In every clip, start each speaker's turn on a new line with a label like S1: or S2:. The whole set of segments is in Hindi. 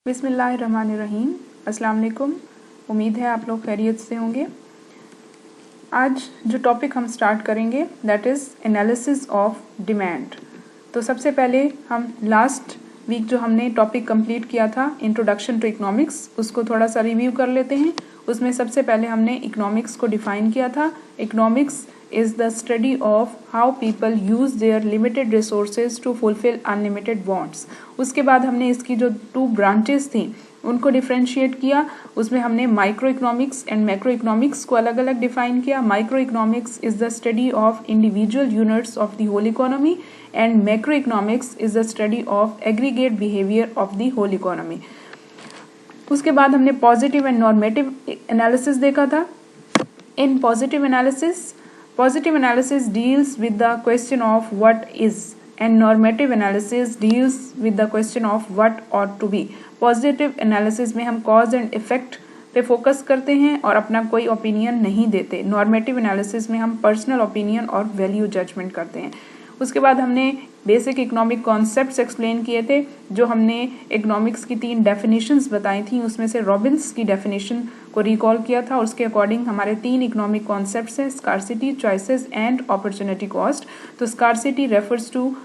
S1: बिस्मिल्लाहिर्रहमानिर्रहीम। अस्सलाम वालेकुम। उम्मीद है आप लोग खैरियत से होंगे। आज जो टॉपिक हम स्टार्ट करेंगे that is analysis of demand. तो सबसे पहले हम लास्ट वीक जो हमने टॉपिक कंप्लीट किया था इंट्रोडक्शन टू इकोनॉमिक्स, उसको थोड़ा सा रिव्यू कर लेते हैं। उसमें सबसे पहले हमने इकोनॉमिक्स को डिफ़ाइन किया था। Economics is the study of how people use their limited resources to fulfill unlimited wants। उसके बाद हमने इसकी जो 2 ब्रांचेस थी उनको डिफ्रेंशिएट किया। उसमें हमने micro economics and macro economics को अलग अलग डिफाइन किया। Micro economics is the study of individual units of the whole economy and macro economics is the study of aggregate behaviour of the whole economy. उसके बाद हमने पॉजिटिव एंड नॉर्मेटिव एनालिसिस देखा था। इन Positive analysis deals with the question of what is and normative analysis deals with the question of what ought to be। Positive analysis में हम cause and effect पे फोकस करते हैं और अपना कोई ओपिनियन नहीं देते। नॉर्मेटिव एनालिसिस में हम पर्सनल ओपिनियन और वैल्यू जजमेंट करते हैं। उसके बाद हमने बेसिक इकोनॉमिक कॉन्सेप्ट्स एक्सप्लेन किए थे। जो हमने इकोनॉमिक्स की 3 डेफिनेशंस बताई थी उसमें से रॉबिन्स की डेफिनेशन को रिकॉल किया था। उसके अकॉर्डिंग हमारे 3 इकोनॉमिक कॉन्सेप्ट्स हैं, scarcity, choices and opportunity cost. तो scarcity refers to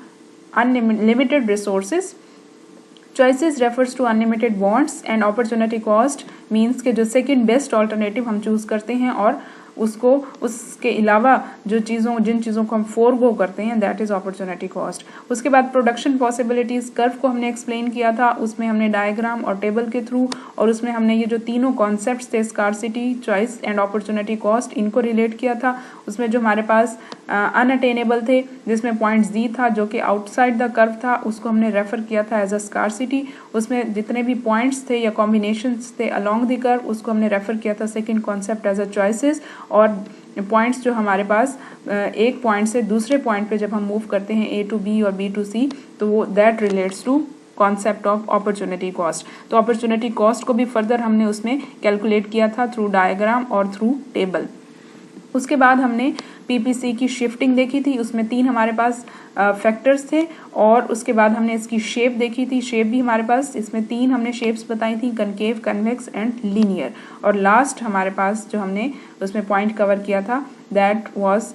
S1: unlimited resources, choices refers to unlimited wants and opportunity cost means के जो सेकंड बेस्ट ऑल्टरनेटिव हम चूज करते हैं और उसको उसके अलावा जिन चीज़ों को हम फोरगो करते हैं दैट इज़ अपॉर्चुनिटी कॉस्ट। उसके बाद प्रोडक्शन पॉसिबिलिटीज़ कर्व को हमने एक्सप्लेन किया था। उसमें हमने डायग्राम और टेबल के थ्रू और उसमें हमने ये जो तीनों कॉन्सेप्ट्स थे scarcity, choice and opportunity cost, इनको रिलेट किया था। उसमें जो हमारे पास अनअटेनेबल थे जिसमें पॉइंट्स डी था जो कि आउटसाइड द कर्व था उसको हमने रेफर किया था एज अ स्कार्सिटी। उसमें जितने भी पॉइंट्स थे या कॉम्बिनेशंस थे अलोंग द कर्व उसको हमने रेफर किया था second concept as a choices. और पॉइंट्स जो हमारे पास एक पॉइंट से दूसरे पॉइंट पे जब हम मूव करते हैं ए टू बी और बी टू सी तो वो that relates to concept of opportunity cost. तो अपॉर्चुनिटी कॉस्ट को भी फर्दर हमने उसमें कैलकुलेट किया था थ्रू डायग्राम और थ्रू टेबल। उसके बाद हमने पीपीसी की शिफ्टिंग देखी थी। उसमें 3 हमारे पास फैक्टर्स थे और उसके बाद हमने इसकी शेप देखी थी। शेप भी हमारे पास इसमें 3 हमने शेप्स बताई थी, कनकेव, कन्वेक्स एंड लीनियर। और लास्ट हमारे पास जो हमने उसमें पॉइंट कवर किया था that was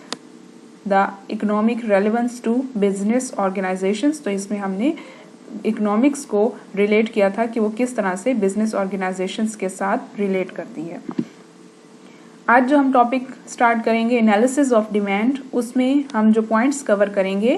S1: the economic relevance to business organisations. तो इसमें हमने इकोनॉमिक्स को रिलेट किया था कि वो किस तरह से बिजनेस ऑर्गेनाइजेशंस के साथ रिलेट करती है। आज जो हम टॉपिक स्टार्ट करेंगे एनालिसिस ऑफ डिमांड, उसमें हम जो पॉइंट्स कवर करेंगे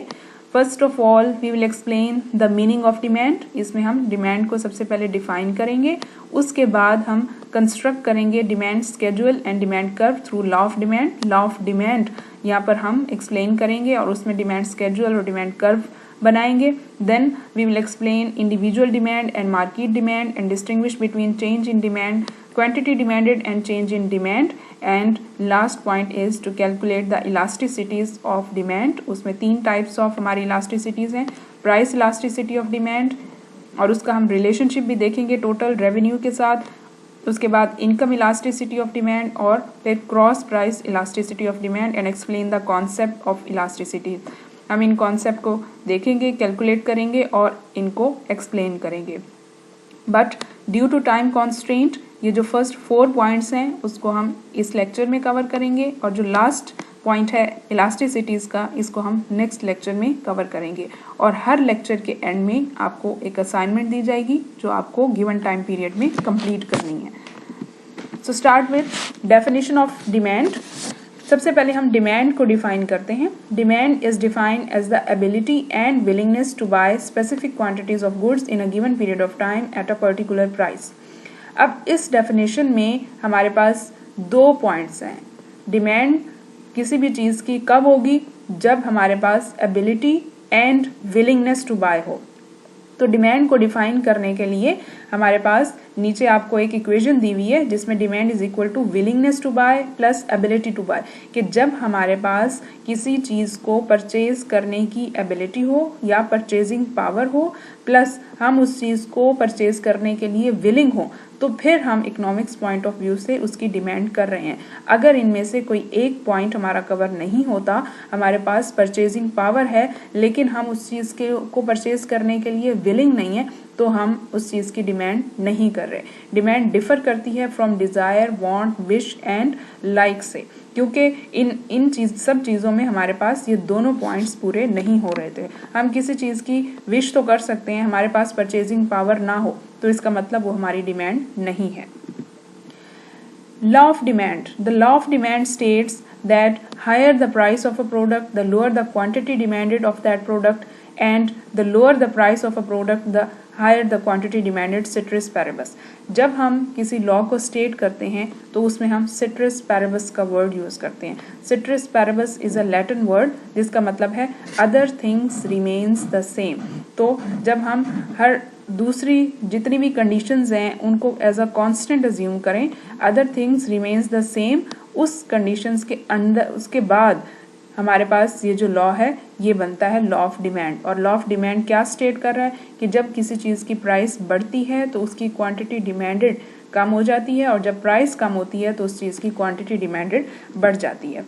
S1: first of all we will explain the meaning of demand. इसमें हम डिमांड को सबसे पहले डिफाइन करेंगे। उसके बाद हम कंस्ट्रक्ट करेंगे demand schedule and demand curve through law of demand. Law of demand यहाँ पर हम एक्सप्लेन करेंगे और उसमें डिमांड स्केड्यूल और डिमांड कर्व बनाएंगे। Then we will explain individual demand and market demand and distinguish between change in demand, quantity demanded and change in demand, and last point is to calculate the elasticities of demand। उसमें 3 types of हमारी elasticities हैं, price elasticity of demand और उसका हम रिलेशनशिप भी देखेंगे टोटल रेवेन्यू के साथ। उसके बाद इनकम इलास्टिसिटी ऑफ डिमांड और फिर cross price elasticity of demand and explain the concept of elasticity. हम इन कॉन्सेप्ट को देखेंगे, कैलकुलेट करेंगे और इनको एक्सप्लेन करेंगे। But due to time constraint ये जो फर्स्ट 4 पॉइंट्स हैं उसको हम इस लेक्चर में कवर करेंगे और जो लास्ट पॉइंट है इलास्टिसिटीज़ का इसको हम नेक्स्ट लेक्चर में कवर करेंगे। और हर लेक्चर के एंड में आपको एक असाइनमेंट दी जाएगी जो आपको गिवन टाइम पीरियड में कंप्लीट करनी है। So start with definition of demand. सबसे पहले हम डिमांड को डिफाइन करते हैं। Demand is defined as the ability and willingness to buy specific quantities of goods in a given period of time at a particular price. अब इस डेफिनेशन में हमारे पास 2 पॉइंट्स हैं। डिमांड किसी भी चीज़ की कब होगी, जब हमारे पास ability and willingness to buy हो। तो डिमांड को डिफाइन करने के लिए हमारे पास नीचे आपको एक इक्वेशन दी हुई है जिसमें demand is equal to willingness to buy plus ability to buy, कि जब हमारे पास किसी चीज़ को परचेज करने की एबिलिटी हो या परचेजिंग पावर हो प्लस हम उस चीज़ को परचेज करने के लिए विलिंग हो तो फिर हम इकोनॉमिक्स पॉइंट ऑफ व्यू से उसकी डिमांड कर रहे हैं। अगर इनमें से कोई एक पॉइंट हमारा कवर नहीं होता, हमारे पास परचेजिंग पावर है लेकिन हम उस चीज़ को परचेज करने के लिए विलिंग नहीं है तो हम उस चीज़ की डिमांड नहीं कर रहे। डिमांड डिफर करती है from desire, want, wish and like से, क्योंकि इन सब चीज़ों में हमारे पास ये दोनों पॉइंट्स पूरे नहीं हो रहे थे। हम किसी चीज़ की विश तो कर सकते हैं, हमारे पास परचेजिंग पावर ना हो तो इसका मतलब वो हमारी डिमांड नहीं है। Law of demand. The law of demand states that higher the price of a product, the lower the quantity demanded of that product, and the lower the price of a product, the higher the quantity demanded, ceteris paribus. जब हम किसी लॉ को स्टेट करते हैं तो उसमें हम ceteris paribus का वर्ड यूज करते हैं। ceteris paribus is a Latin word जिसका मतलब है other things remains the same। तो जब हम हर दूसरी जितनी भी कंडीशंस हैं उनको एज अ कांस्टेंट अज्यूम करें, other things remains the same, उस कंडीशंस के अंदर उसके बाद हमारे पास ये जो लॉ है ये बनता है लॉ ऑफ डिमांड। और लॉ ऑफ डिमांड क्या स्टेट कर रहा है कि जब किसी चीज़ की प्राइस बढ़ती है तो उसकी क्वांटिटी डिमांडेड कम हो जाती है, और जब प्राइस कम होती है तो उस चीज़ की क्वांटिटी डिमांडेड बढ़ जाती है।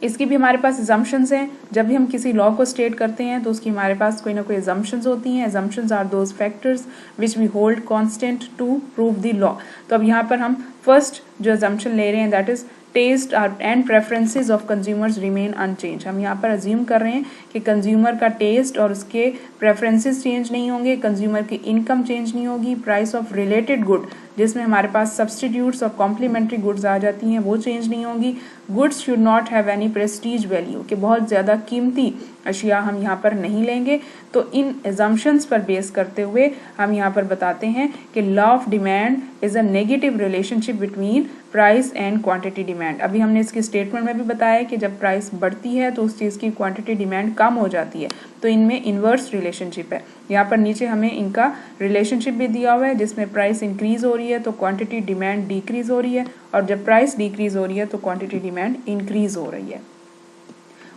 S1: इसकी भी हमारे पास एजम्पशंस हैं। जब भी हम किसी लॉ को स्टेट करते हैं तो उसकी हमारे पास कोई ना कोई एजम्पशंस होती हैं। Assumptions are those factors which we hold constant to prove the law. तो अब यहाँ पर हम फर्स्ट जो एजम्पशन ले रहे हैं that is taste and preferences of consumers remain unchange. हम यहाँ पर अज्यूम कर रहे हैं कि कंज्यूमर का टेस्ट और उसके प्रेफरेंसेस चेंज नहीं होंगे, कंज्यूमर की इनकम चेंज नहीं होगी, प्राइस ऑफ रिलेटेड गुड जिसमें हमारे पास सब्सटीट्यूट्स और कॉम्प्लीमेंट्री गुड्स आ जाती हैं वो चेंज नहीं होंगी। Goods should not have any Prestige value, कि बहुत ज़्यादा कीमती अशिया हम यहाँ पर नहीं लेंगे। तो इन एजम्पशंस पर बेस करते हुए हम यहाँ पर बताते हैं कि law of demand is a negative relationship between price and quantity demand. अभी हमने इसकी स्टेटमेंट में भी बताया कि जब प्राइस बढ़ती है तो उस चीज़ की क्वांटिटी डिमांड कम हो जाती है, तो इनमें इन्वर्स रिलेशनशिप है। यहाँ पर नीचे हमें इनका रिलेशनशिप भी दिया हुआ है जिसमें प्राइस इंक्रीज हो रही है तो क्वांटिटी डिमांड डिक्रीज हो रही है, और जब प्राइस डिक्रीज हो रही है तो क्वांटिटी डिमांड इंक्रीज हो रही है।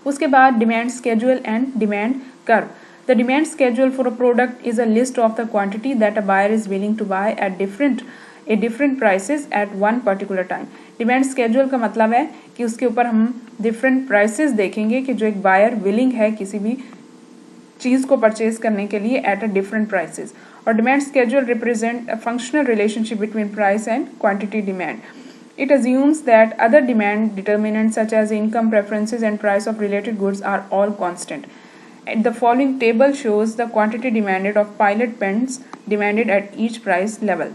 S1: उसके बाद demand schedule and demand curve. The demand schedule for a product is a list of the quantity that a buyer is willing to buy at different prices at one particular time. Demand schedule का मतलब है कि उसके ऊपर हम डिफरेंट प्राइसेस देखेंगे कि जो एक बायर विलिंग है किसी भी चीज़ को परचेज करने के लिए एट अ डिफरेंट प्राइसेस। और demand schedule represent a functional relationship between price and quantity demand. It assumes that other demand determinants such as income, preferences and price of related goods are all constant. The following table shows the quantity demanded of pilot pens demanded at each price level.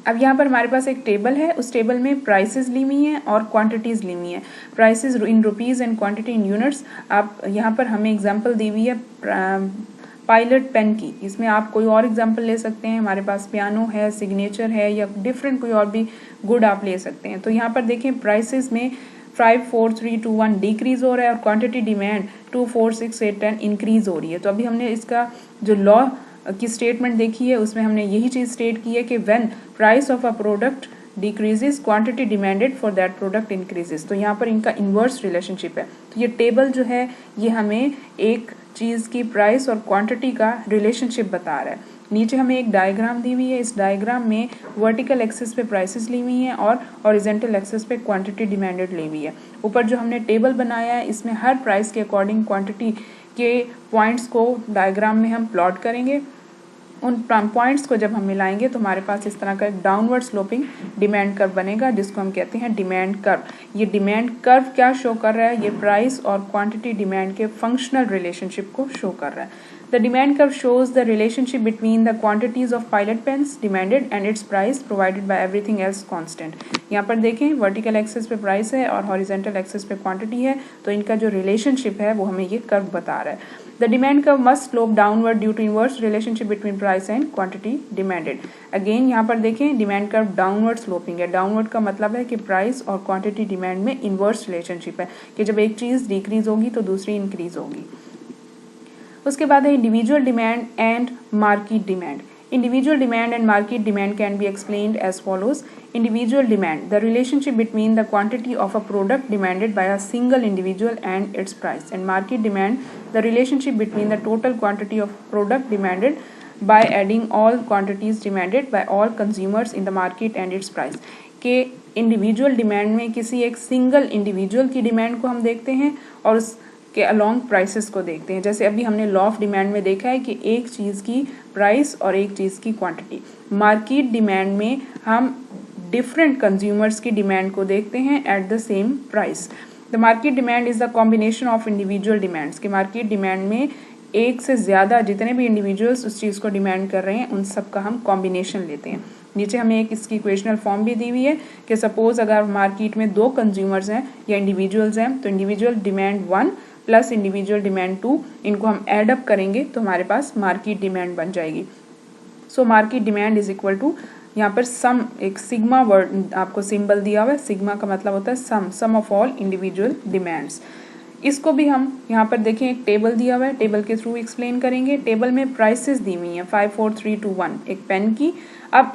S1: अब यहाँ पर हमारे पास एक टेबल है, उस टेबल में प्राइसेस ली हुई हैं और क्वांटिटीज़ ली हुई हैं। Prices in rupees and quantity in units. आप यहाँ पर हमें एग्जांपल दी हुई है पायलट पेन की, इसमें आप कोई और एग्जांपल ले सकते हैं। हमारे पास पियानो है, सिग्नेचर है, या डिफरेंट कोई और भी गुड आप ले सकते हैं। तो यहाँ पर देखें प्राइसेस में 5, 4, 3, 2, 1 डिक्रीज हो रहा है और क्वांटिटी डिमांड 2, 4, 6, 8, 10 इंक्रीज हो रही है। तो अभी हमने इसका जो लॉ की स्टेटमेंट देखी है उसमें हमने यही चीज़ स्टेट की है कि when price of a product decreases quantity demanded for that product increases. तो यहाँ पर इनका इन्वर्स रिलेशनशिप है। तो ये टेबल जो है ये हमें एक चीज़ की प्राइस और क्वांटिटी का रिलेशनशिप बता रहा है। नीचे हमें एक डायग्राम दी हुई है, इस डायग्राम में वर्टिकल एक्सिस पे प्राइसेस ली हुई हैं और हॉरिजॉन्टल एक्सिस पे क्वांटिटी डिमांडेड ली हुई है। ऊपर जो हमने टेबल बनाया है इसमें हर प्राइस के अकॉर्डिंग क्वांटिटी के पॉइंट्स को डायग्राम में हम प्लॉट करेंगे। उन पॉइंट्स को जब हम मिलाएंगे तो हमारे पास इस तरह का एक डाउनवर्ड स्लोपिंग डिमांड कर्व बनेगा जिसको हम कहते हैं डिमांड कर्व। ये डिमांड कर्व क्या शो कर रहा है? ये प्राइस और क्वांटिटी डिमांड के फंक्शनल रिलेशनशिप को शो कर रहा है। The demand curve shows the relationship between the quantities of pilot pens demanded and its price provided by everything else constant. यहाँ पर देखें वर्टिकल एक्सिस पे प्राइस है और हॉरिजॉन्टल एक्सिस पे क्वांटिटी है, तो इनका जो रिलेशनशिप है वो हमें ये कर्व बता रहा है। The demand curve must slope downward due to inverse relationship between price and quantity demanded. Again यहाँ पर देखें डिमांड कर्व डाउनवर्ड स्लोपिंग है। डाउनवर्ड का मतलब है कि प्राइस और क्वांटिटी डिमांड में इन्वर्स रिलेशनशिप है कि जब एक चीज़ डिक्रीज होगी तो दूसरी इंक्रीज होगी। उसके बाद है individual demand and market demand. Individual demand and market demand can be explained as follows. Individual demand, the relationship between the quantity of a product demanded by a single individual and its price. And market demand, the relationship between the total quantity of product demanded by adding all quantities demanded by all consumers in the market and its price. के इंडिविजुअल डिमांड में किसी एक सिंगल इंडिविजुअल की डिमांड को हम देखते हैं और उस के अलोंग प्राइसेस को देखते हैं। जैसे अभी हमने लॉ ऑफ डिमांड में देखा है कि एक चीज़ की प्राइस और एक चीज़ की क्वांटिटी। मार्केट डिमांड में हम डिफरेंट कंज्यूमर्स की डिमांड को देखते हैं at the same price. The market demand is the combination of individual demands. कि मार्केट डिमांड में एक से ज़्यादा जितने भी इंडिविजुअल्स उस चीज़ को डिमांड कर रहे हैं उन सब का हम कॉम्बिनेशन लेते हैं। नीचे हमें एक इसकी इक्वेशनल फॉर्म भी दी हुई है कि सपोज अगर मार्केट में 2 कंज्यूमर्स हैं या इंडिविजुअल्स हैं तो individual demand 1 plus individual demand 2, इनको हम एड अप करेंगे तो हमारे पास मार्केट डिमांड बन जाएगी। So market demand is equal to, यहाँ पर सम, एक सिग्मा वर्ड आपको सिंबल दिया हुआ है। सिग्मा का मतलब होता है सम ऑफ ऑल इंडिविजुअल डिमांड्स। इसको भी हम यहाँ पर देखें, एक टेबल दिया हुआ है, टेबल के थ्रू एक्सप्लेन करेंगे। टेबल में प्राइसेस दी हुई हैं 5 4 3 2 1 एक पेन की। अब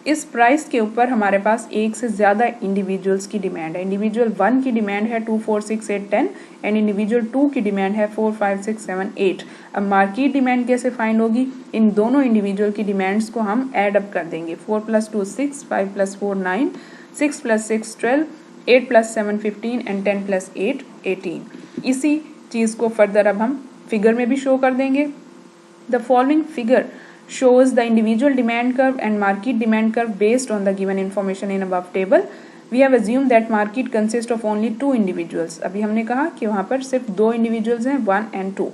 S1: इस प्राइस के ऊपर हमारे पास एक से ज़्यादा इंडिविजुअल्स की डिमांड है। इंडिविजुअल 1 की डिमांड है 2 4 6 8 10 एंड इंडिविजुअल 2 की डिमांड है 4 5 6 7 8। अब मार्केट डिमांड कैसे फाइंड होगी? इन दोनों इंडिविजुअल की डिमांड्स को हम एड अप कर देंगे। 4 + 2 6, 5 + 4 9, 6 + 6 12, 8 + 7 15 एंड 10 + 8 18। इसी चीज़ को फर्दर अब हम फिगर में भी शो कर देंगे। The following figure shows the individual demand curve and market demand curve based on the given information in above table. We have assumed that market consists of only 2 individuals. अभी हमने कहा कि वहाँ पर सिर्फ 2 individuals हैं, 1 and 2।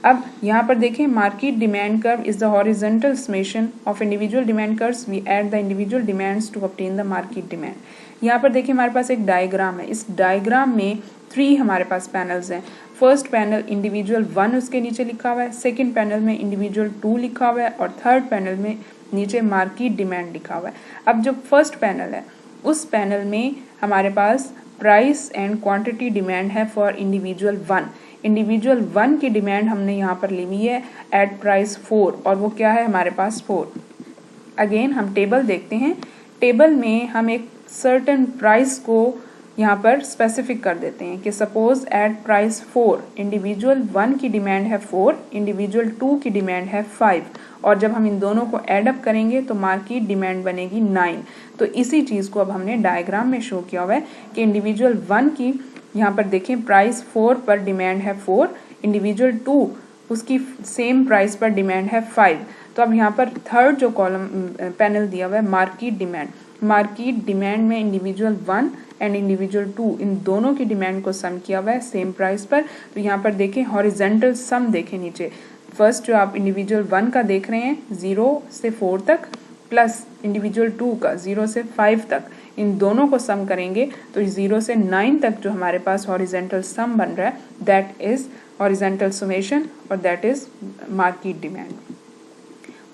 S1: अब यहाँ पर देखें, market demand curve is the horizontal summation of individual demand curves. We add the individual demands to obtain the market demand. यहाँ पर देखिए हमारे पास एक डायग्राम है। इस डायग्राम में 3 हमारे पास पैनल्स हैं। फर्स्ट पैनल इंडिविजुअल 1 उसके नीचे लिखा हुआ है, सेकंड पैनल में इंडिविजुअल 2 लिखा हुआ है और थर्ड पैनल में नीचे मार्केट डिमांड लिखा हुआ है। अब जो फर्स्ट पैनल है उस पैनल में हमारे पास प्राइस एंड क्वांटिटी डिमांड है फॉर इंडिविजुअल 1। इंडिविजुअल 1 की डिमांड हमने यहाँ पर ली हुई है एट प्राइस 4 और वो क्या है हमारे पास 4। अगेन हम टेबल देखते हैं। टेबल में हम एक सर्टेन प्राइस को यहाँ पर स्पेसिफिक कर देते हैं कि सपोज एट प्राइस 4 इंडिविजुअल 1 की डिमांड है 4, इंडिविजुअल 2 की डिमांड है 5 और जब हम इन दोनों को ऐड अप करेंगे तो मार्केट डिमांड बनेगी 9। तो इसी चीज़ को अब हमने डायग्राम में शो किया हुआ है कि इंडिविजुअल 1 की यहाँ पर देखें प्राइस 4 पर डिमांड है 4, इंडिविजुअल 2 उसकी सेम प्राइस पर डिमांड है 5। तो अब यहाँ पर थर्ड जो कॉलम पैनल दिया हुआ है मार्केट डिमांड। मार्केट डिमांड में इंडिविजुअल 1 एंड इंडिविजुअल 2 इन दोनों की डिमांड को सम किया हुआ है सेम प्राइस पर। तो यहाँ पर देखें हॉरिजॉन्टल सम देखें नीचे। फर्स्ट जो आप इंडिविजुअल 1 का देख रहे हैं 0 से 4 तक प्लस इंडिविजुअल 2 का 0 से 5 तक, इन दोनों को सम करेंगे तो 0 से 9 तक जो हमारे पास हॉरिजॉन्टल सम बन रहा है दैट इज हॉरिजॉन्टल समेशन और दैट इज मार्केट डिमांड।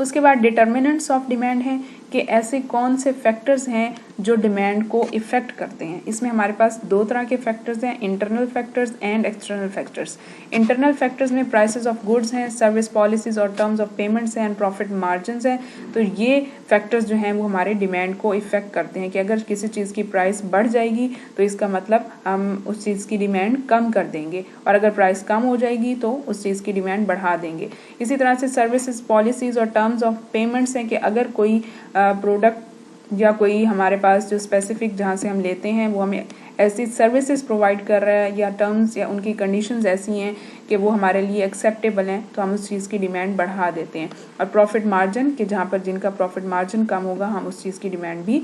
S1: उसके बाद डिटर्मिनेंट्स ऑफ डिमांड हैं कि ऐसे कौन से फैक्टर्स हैं जो डिमांड को इफेक्ट करते हैं। इसमें हमारे पास 2 तरह के फैक्टर्स हैं, internal factors and external factors. Internal factors में प्राइसेस ऑफ गुड्स हैं, सर्विस पॉलिसीज और टर्म्स ऑफ पेमेंट्स हैं एंड प्रॉफिट मार्जिन्स हैं। तो ये फैक्टर्स जो हैं वो हमारे डिमांड को इफेक्ट करते हैं कि अगर किसी चीज़ की प्राइस बढ़ जाएगी तो इसका मतलब हम उस चीज़ की डिमांड कम कर देंगे और अगर प्राइस कम हो जाएगी तो उस चीज़ की डिमांड बढ़ा देंगे। इसी तरह से सर्विसेज पॉलिसीज और टर्म्स ऑफ पेमेंट्स हैं कि अगर कोई प्रोडक्ट या कोई हमारे पास जो स्पेसिफिक जहाँ से हम लेते हैं वो हमें ऐसी सर्विसेज प्रोवाइड कर रहा है या टर्म्स या उनकी कंडीशंस ऐसी हैं कि वो हमारे लिए एक्सेप्टेबल हैं तो हम उस चीज़ की डिमांड बढ़ा देते हैं। और प्रॉफिट मार्जिन कि जहाँ पर जिनका प्रॉफिट मार्जिन कम होगा हम उस चीज़ की डिमांड भी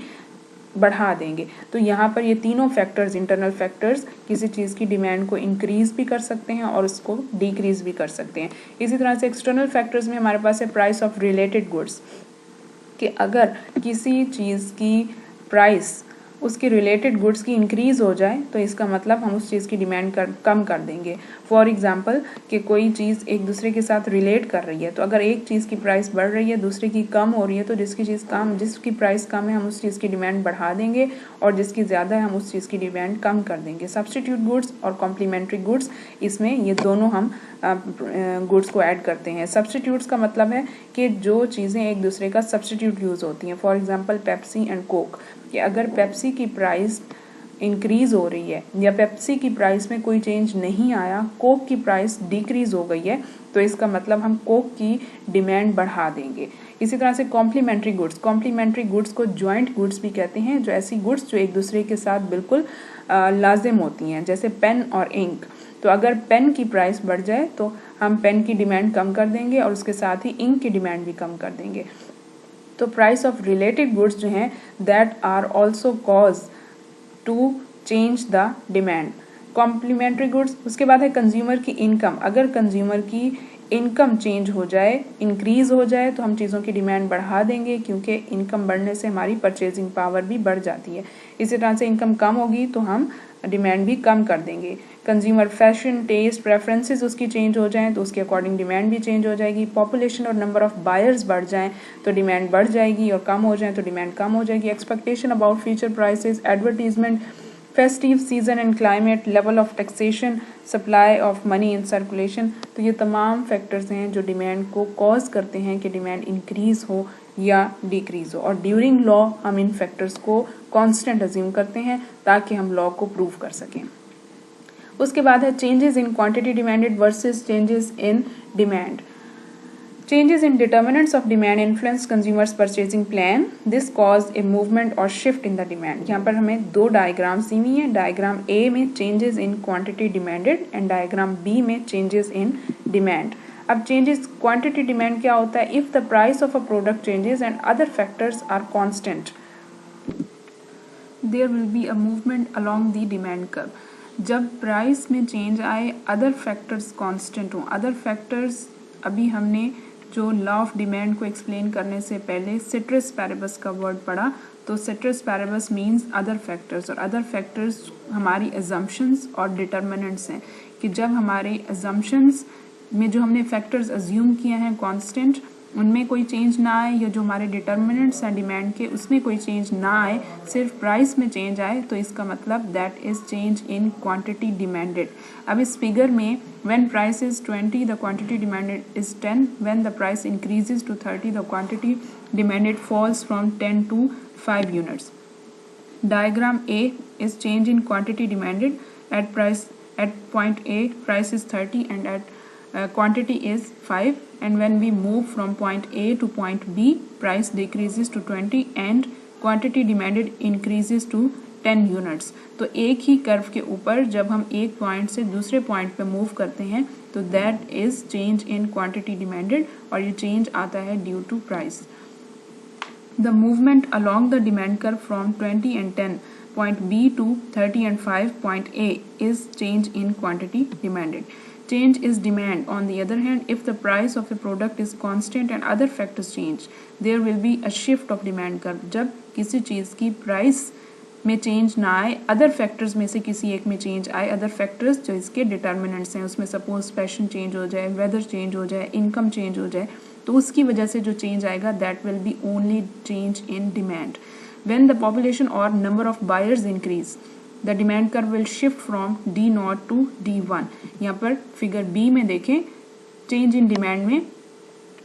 S1: बढ़ा देंगे। तो यहाँ पर ये तीनों फैक्टर्स, इंटरनल फैक्टर्स किसी चीज़ की डिमांड को इंक्रीज भी कर सकते हैं और उसको डिक्रीज भी कर सकते हैं। इसी तरह से एक्सटर्नल फैक्टर्स में हमारे पास है प्राइस ऑफ रिलेटेड गुड्स कि अगर किसी चीज़ की प्राइस उसके रिलेटेड गुड्स की इंक्रीज़ हो जाए तो इसका मतलब हम उस चीज़ की डिमांड कम कर देंगे। फॉर एग्जांपल कि कोई चीज़ एक दूसरे के साथ रिलेट कर रही है तो अगर एक चीज़ की प्राइस बढ़ रही है दूसरे की कम हो रही है तो जिसकी प्राइस कम है हम उस चीज़ की डिमांड बढ़ा देंगे और जिसकी ज़्यादा है हम उस चीज़ की डिमांड कम कर देंगे। सब्स्टिट्यूट गुड्स और कॉम्प्लीमेंट्री गुड्स, इसमें ये दोनों हम गुड्स को ऐड करते हैं। सब्स्टिट्यूट्स का मतलब है कि जो चीज़ें एक दूसरे का सब्स्टिट्यूट यूज़ होती हैं। For example Pepsi and Coke, कि अगर पेप्सी की प्राइस इंक्रीज़ हो रही है या पेप्सी की प्राइस में कोई चेंज नहीं आया, कोक की प्राइस डिक्रीज़ हो गई है तो इसका मतलब हम कोक की डिमांड बढ़ा देंगे। इसी तरह से कॉम्प्लीमेंट्री गुड्स को जॉइंट गुड्स भी कहते हैं, जो ऐसी गुड्स जो एक दूसरे के साथ बिल्कुल लाजिम होती हैं, जैसे पेन और इंक। तो अगर पेन की प्राइस बढ़ जाए तो हम पेन की डिमांड कम कर देंगे और उसके साथ ही इंक की डिमांड भी कम कर देंगे। तो प्राइस ऑफ रिलेटेड गुड्स जो हैं that are also cause to change the demand. Complementary goods, उसके बाद है कंज्यूमर की इनकम। अगर कंज्यूमर की इनकम चेंज हो जाए, इंक्रीज हो जाए, तो हम चीज़ों की डिमांड बढ़ा देंगे, क्योंकि इनकम बढ़ने से हमारी परचेजिंग पावर भी बढ़ जाती है। इसी तरह से इनकम कम होगी तो हम डिमांड भी कम कर देंगे। कंज्यूमर फैशन, टेस्ट, प्रेफरेंसेस उसकी चेंज हो जाएं तो उसके अकॉर्डिंग डिमांड भी चेंज हो जाएगी। पॉपुलेशन और नंबर ऑफ बायर्स बढ़ जाएं तो डिमांड बढ़ जाएगी, और कम हो जाए तो डिमांड कम हो जाएगी। Expectation about future prices, advertisement, festive season and climate, level of taxation, supply of money in circulation, तो ये तमाम फैक्टर्स हैं जो डिमांड को कॉज करते हैं कि डिमांड इंक्रीज हो या डिक्रीज हो। और ड्यूरिंग लॉ हम इन फैक्टर्स को कांस्टेंट अज्यूम करते हैं ताकि हम लॉ को प्रूव कर सकें। उसके बाद है changes in quantity demanded versus changes in demand. Changes in determinants of demand influence consumers' purchasing plan. This cause a movement or shift in the demand. यहाँ पर हमें दो डायग्राम्स दी हुई हैं। डायग्राम A में changes in quantity demanded and diagram B में changes in demand. अब changes quantity demand क्या होता है? If the price of a product changes and other factors are constant, there will be a movement along the demand curve. जब प्राइस में चेंज आए, अदर फैक्टर्स कांस्टेंट हों। अदर फैक्टर्स अभी हमने जो लॉ ऑफ डिमांड को एक्सप्लेन करने से पहले सिट्रस पैरेबस का वर्ड पढ़ा, तो सिट्रस पैरेबस मींस अदर फैक्टर्स, और अदर फैक्टर्स हमारी अजम्पशंस और डिटर्मिनेंट्स हैं कि जब हमारे अजम्पशंस में जो हमने फैक्टर्स अज्यूम किए हैं कांस्टेंट, उनमें कोई चेंज ना आए, या जो हमारे डिटर्मिनेंट्स हैं डिमांड के उसमें कोई चेंज ना आए, सिर्फ प्राइस में चेंज आए, तो इसका मतलब that is change in quantity demanded. अब इस फिगर में when price is 20 the quantity demanded is 10, when the price increases to 30 the quantity demanded falls from 10 to 5 units. Diagram A is change in quantity demanded at point A price is 30 and at quantity is 5, and when we move from point A to point B price decreases to 20 and quantity demanded increases to 10 units. तो एक ही कर्व के ऊपर जब हम एक पॉइंट से दूसरे पॉइंट पे मूव करते हैं तो that is change in quantity demanded, और ये चेंज आता है due to price. The movement along the demand curve from 20 and 10 point B to 30 and 5 point A is change in quantity demanded. Change is demand. On the other hand, if the price of a product is constant and other factors change, there will be a shift of demand curve. जब किसी चीज़ की प्राइस में चेंज ना आए, अदर फैक्टर्स में से किसी एक में चेंज आए, अदर फैक्टर्स जो इसके डिटर्मिनेंट्स हैं उसमें सपोज फैशन चेंज हो जाए, वेदर चेंज हो जाए, इनकम चेंज हो जाए, तो उसकी वजह से जो चेंज आएगा that will be only change in demand. When the population और number of buyers increase the demand curve will shift from D0 to D1। यहाँ पर फिगर B में देखें, चेंज इन डिमांड में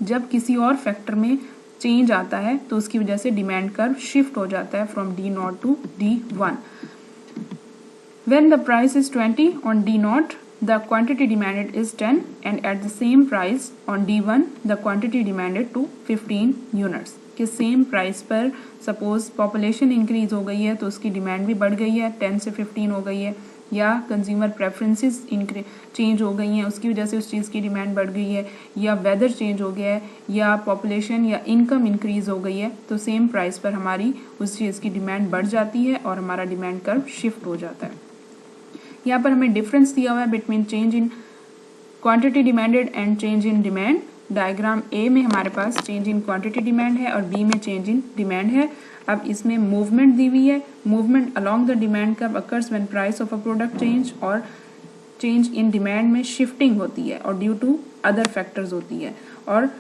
S1: जब किसी और फैक्टर में चेंज आता है तो उसकी वजह से डिमांड कर्व शिफ्ट हो जाता है from D0 to D1। When the price is 20 on D0, the quantity demanded is 10, and at the same price on D1, the quantity demanded to 15 units। कि सेम प्राइस पर सपोज पॉपुलेशन इंक्रीज हो गई है तो उसकी डिमांड भी बढ़ गई है, 10 से 15 हो गई है, या कंज्यूमर प्रेफरेंसेस चेंज हो गई हैं उसकी वजह से उस चीज़ की डिमांड बढ़ गई है, या वेदर चेंज हो गया है, या पॉपुलेशन या इनकम इंक्रीज हो गई है, तो सेम प्राइस पर हमारी उस चीज़ की डिमांड बढ़ जाती है और हमारा डिमांड कर्व शिफ्ट हो जाता है। यहाँ पर हमें डिफरेंस दिया हुआ है between change in quantity demanded and change in demand. Diagram A में हमारे पास चेंज इन क्वांटिटी डिमांड है और B में चेंज इन डिमांड है। अब इसमें मूवमेंट दी हुई है, movement along the demand curve occurs when price of a product change, और चेंज इन डिमांड में शिफ्टिंग होती है और ड्यू टू अदर फैक्टर्स होती है, और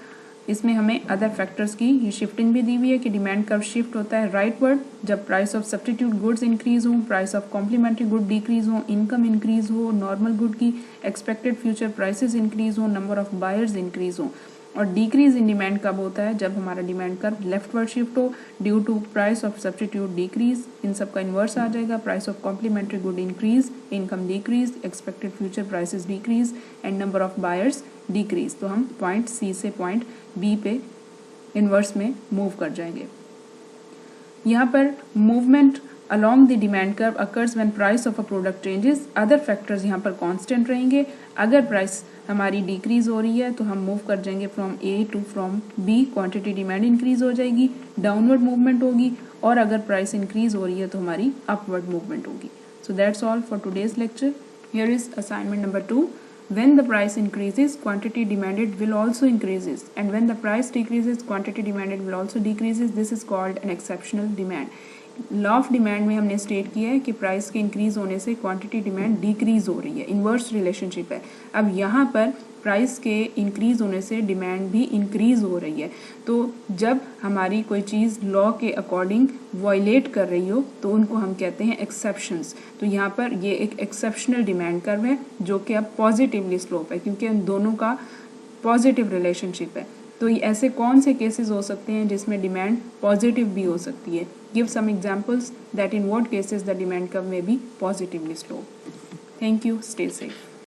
S1: इसमें हमें अदर फैक्टर्स की ये शिफ्टिंग भी दी हुई है कि डिमांड कर्व शिफ्ट होता है राइटवर्ड जब price of substitute goods increase हो, price of complementary good decrease हो, इनकम इंक्रीज हो, नॉर्मल गुड की एक्सपेक्टेड फ्यूचर प्राइसेस इंक्रीज हो, नंबर ऑफ बायर्स इंक्रीज हो। और डिक्रीज इन डिमांड कब होता है? जब हमारा डिमांड कर्व लेफ्टवर्ड शिफ्ट हो due to price of substitute decrease, इन सब का इन्वर्स आ जाएगा, price of complementary good increase, income decrease, expected future prices decrease and number of buyers decrease. तो हम पॉइंट C से पॉइंट B पे इन्वर्स में मूव कर जाएंगे। यहाँ पर movement along the demand curve occurs when price of a product changes. Other factors यहाँ पर कांस्टेंट रहेंगे. अगर प्राइस हमारी डिक्रीज हो रही है तो हम मूव कर जाएंगे from A to from B, quantity demand increase हो जाएगी, डाउनवर्ड मूवमेंट होगी. और अगर प्राइस इंक्रीज हो रही है तो हमारी अपवर्ड मूवमेंट होगी. So that's all for today's lecture. Here is assignment number 2. When the price increases, quantity demanded will also increases, and when the price decreases, quantity demanded will also decreases. This is called an exceptional demand. Law of demand में हमने स्टेट किया है कि प्राइस के इंक्रीज होने से क्वांटिटी डिमांड डिक्रीज हो रही है, इन्वर्स रिलेशनशिप है. अब यहाँ पर प्राइस के इंक्रीज होने से डिमांड भी इंक्रीज हो रही है. तो जब हमारी कोई चीज़ लॉ के अकॉर्डिंग वायलेट कर रही हो तो उनको हम कहते हैं एक्सेप्शंस. तो यहाँ पर ये एक एक्सेप्शनल डिमांड कर्व है जो कि अब पॉजिटिवली स्लोप है क्योंकि उन दोनों का पॉजिटिव रिलेशनशिप है. तो ऐसे कौन से केसेस हो सकते हैं जिसमें डिमांड पॉजिटिव भी हो सकती है. Give some examples that in what cases the demand curve में be positively slope. Thank you. Stay safe.